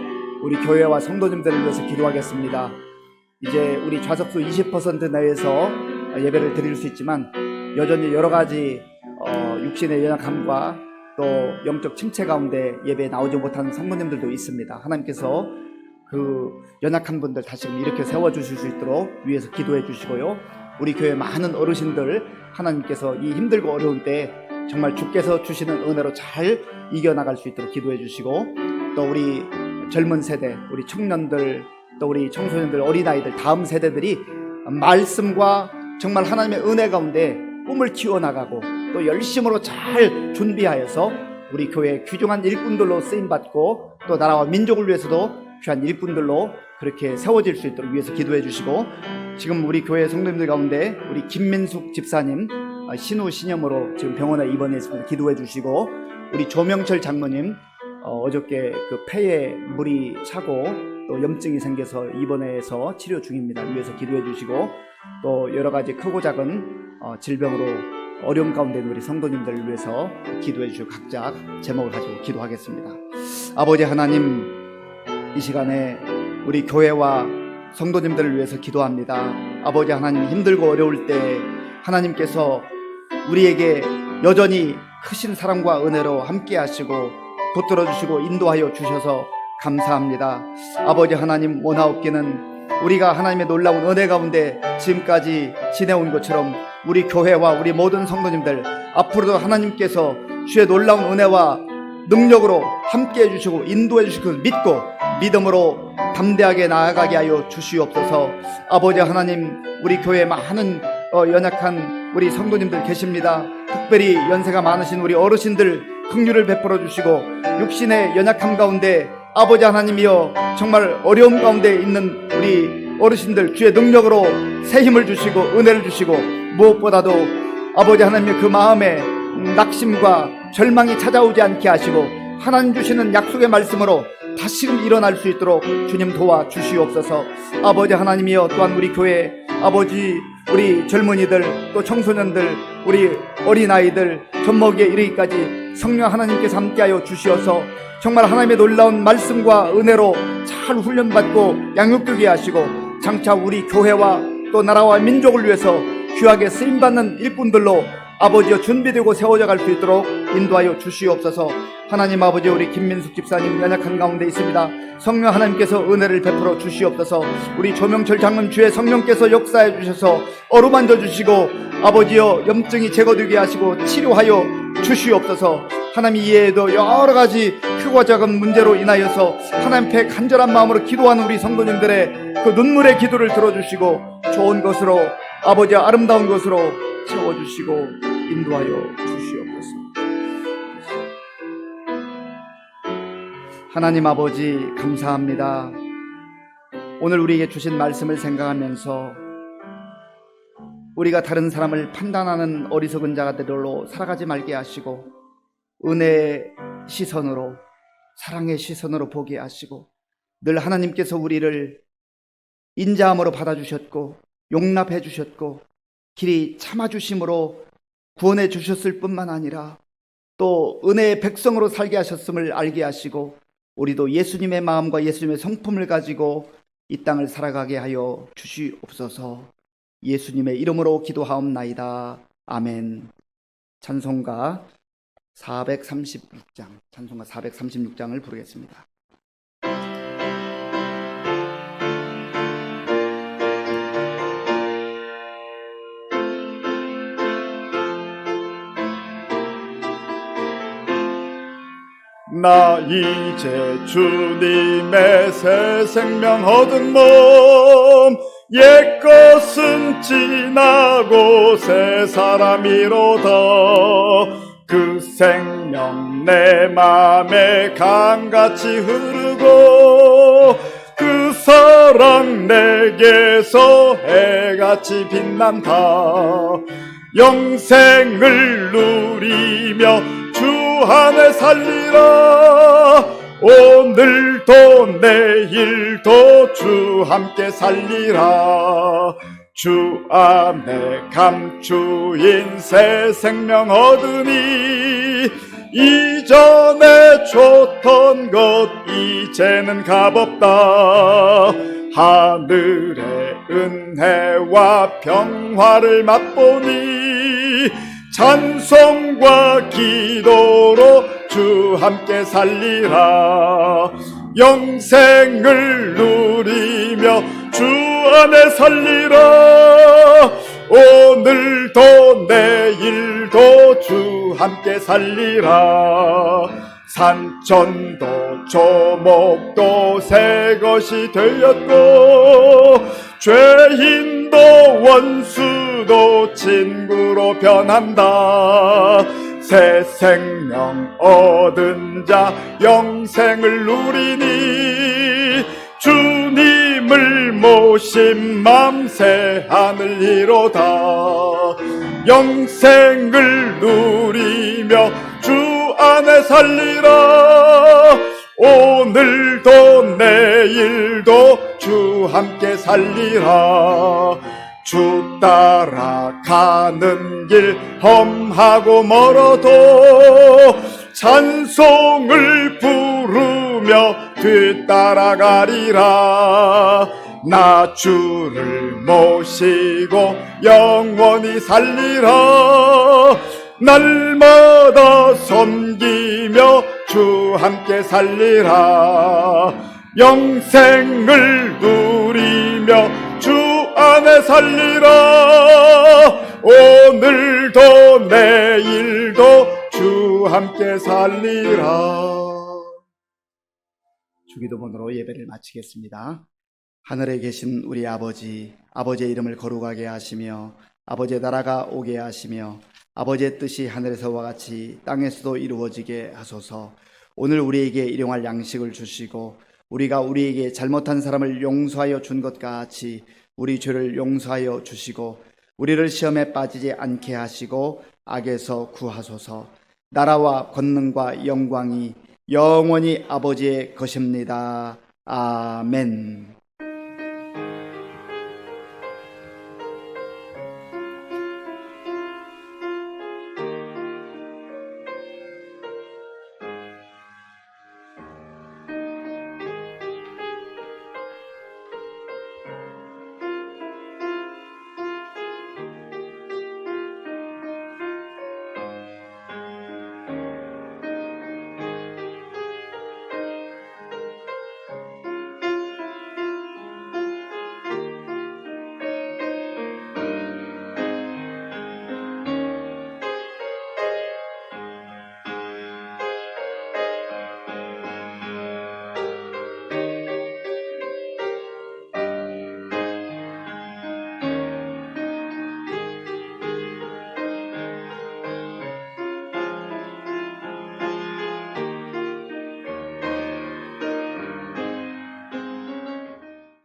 S1: 우리 교회와 성도님들을 위해서 기도하겠습니다. 이제 우리 좌석수 20% 내에서 예배를 드릴 수 있지만 여전히 여러 가지 육신의 연약함과 또 영적 침체 가운데 예배에 나오지 못하는 성도님들도 있습니다. 하나님께서 그 연약한 분들 다시금 이렇게 세워주실 수 있도록 위에서 기도해 주시고요, 우리 교회 많은 어르신들 하나님께서 이 힘들고 어려운 때 정말 주께서 주시는 은혜로 잘 이겨나갈 수 있도록 기도해 주시고, 또 우리 젊은 세대, 우리 청년들, 또 우리 청소년들, 어린아이들, 다음 세대들이 말씀과 정말 하나님의 은혜 가운데 꿈을 키워나가고 또 열심으로 잘 준비하여서 우리 교회의 귀중한 일꾼들로 쓰임받고 또 나라와 민족을 위해서도 귀한 일꾼들로 그렇게 세워질 수 있도록 위해서 기도해 주시고, 지금 우리 교회 성도님들 가운데 우리 김민숙 집사님 신우 신염으로 지금 병원에 입원해 있습니다. 기도해 주시고, 우리 조명철 장로님 어저께 그 폐에 물이 차고 또 염증이 생겨서 입원해서 치료 중입니다. 위해서 기도해 주시고, 또 여러 가지 크고 작은 질병으로 어려움 가운데 있는 우리 성도님들을 위해서 기도해 주시고 각자 제목을 가지고 기도하겠습니다. 아버지 하나님, 이 시간에 우리 교회와 성도님들을 위해서 기도합니다. 아버지 하나님, 힘들고 어려울 때 하나님께서 우리에게 여전히 크신 사랑과 은혜로 함께 하시고 붙들어 주시고 인도하여 주셔서 감사합니다. 아버지 하나님, 원하옵기는 우리가 하나님의 놀라운 은혜 가운데 지금까지 지내온 것처럼 우리 교회와 우리 모든 성도님들 앞으로도 하나님께서 주의 놀라운 은혜와 능력으로 함께 해주시고 인도해 주실 것을 믿고 믿음으로 담대하게 나아가게 하여 주시옵소서. 아버지 하나님, 우리 교회에 많은 연약한 우리 성도님들 계십니다. 특별히 연세가 많으신 우리 어르신들 긍휼을 베풀어 주시고 육신의 연약함 가운데 아버지 하나님이여 정말 어려움 가운데 있는 우리 어르신들 주의 능력으로 새 힘을 주시고 은혜를 주시고, 무엇보다도 아버지 하나님의 그 마음에 낙심과 절망이 찾아오지 않게 하시고 하나님 주시는 약속의 말씀으로 다시금 일어날 수 있도록 주님 도와 주시옵소서. 아버지 하나님이여, 또한 우리 교회 아버지 우리 젊은이들 또 청소년들 우리 어린아이들 젖먹이에 이르기까지 성령 하나님께서 함께하여 주시어서 정말 하나님의 놀라운 말씀과 은혜로 잘 훈련받고 양육되게 하시고 장차 우리 교회와 또 나라와 민족을 위해서 귀하게 쓰임받는 일꾼들로 아버지여 준비되고 세워져 갈 수 있도록 인도하여 주시옵소서. 하나님 아버지, 우리 김민숙 집사님 연약한 가운데 있습니다. 성령 하나님께서 은혜를 베풀어 주시옵소서. 우리 조명철 장로님 주의 성령께서 역사해 주셔서 어루만져 주시고 아버지여 염증이 제거되게 하시고 치료하여 주시옵소서. 하나님 이외에도 여러 가지 크고 작은 문제로 인하여서 하나님 앞에 간절한 마음으로 기도하는 우리 성도님들의 그 눈물의 기도를 들어주시고 좋은 것으로 아버지 아름다운 것으로 채워주시고 인도하여 주시옵소서. 하나님 아버지 감사합니다. 오늘 우리에게 주신 말씀을 생각하면서 우리가 다른 사람을 판단하는 어리석은 자들로 살아가지 말게 하시고 은혜의 시선으로 사랑의 시선으로 보게 하시고 늘 하나님께서 우리를 인자함으로 받아주셨고 용납해 주셨고 길이 참아주심으로 구원해 주셨을 뿐만 아니라 또 은혜의 백성으로 살게 하셨음을 알게 하시고 우리도 예수님의 마음과 예수님의 성품을 가지고 이 땅을 살아가게 하여 주시옵소서. 예수님의 이름으로 기도하옵나이다. 아멘. 찬송가 436장을 부르겠습니다.
S2: 나 이제 주님의 새 생명 얻은 몸 옛것은 지나고 새 사람이로다. 그 생명 내 맘에 강같이 흐르고 그 사랑 내게서 해같이 빛난다. 영생을 누리며 주 안에 살리라. 오늘도 내일도 주 함께 살리라. 주 안에 감추인 새 생명 얻으니 이전에 줬던 것 이제는 값없다. 하늘의 은혜와 평화를 맛보니 찬송과 기도로 주 함께 살리라. 영생을 누리며 주 안에 살리라. 오늘도 내일도 주 함께 살리라. 산천도 조목도 새 것이 되었고 죄인도 원수도 친구로 변한다. 새 생명 얻은 자 영생을 누리니 주님을 모신 맘 새 하늘이로다. 영생을 누리며 주 안에 살리라. 오늘도 내일도 주 함께 살리라. 주 따라가는 길 험하고 멀어도 찬송을 부르며 뒤따라가리라. 나 주를 모시고 영원히 살리라. 날마다 섬기며 주 함께 살리라. 영생을 누리며 주 안에 살리라. 오늘도 내일도 주 함께 살리라.
S1: 주기도문으로 예배를 마치겠습니다. 하늘에 계신 우리 아버지, 아버지의 이름을 거룩하게 하시며 아버지의 나라가 오게 하시며 아버지의 뜻이 하늘에서와 같이 땅에서도 이루어지게 하소서. 오늘 우리에게 일용할 양식을 주시고 우리가 우리에게 잘못한 사람을 용서하여 준 것 같이 우리 죄를 용서하여 주시고 우리를 시험에 빠지지 않게 하시고 악에서 구하소서. 나라와 권능과 영광이 영원히 아버지의 것입니다. 아멘.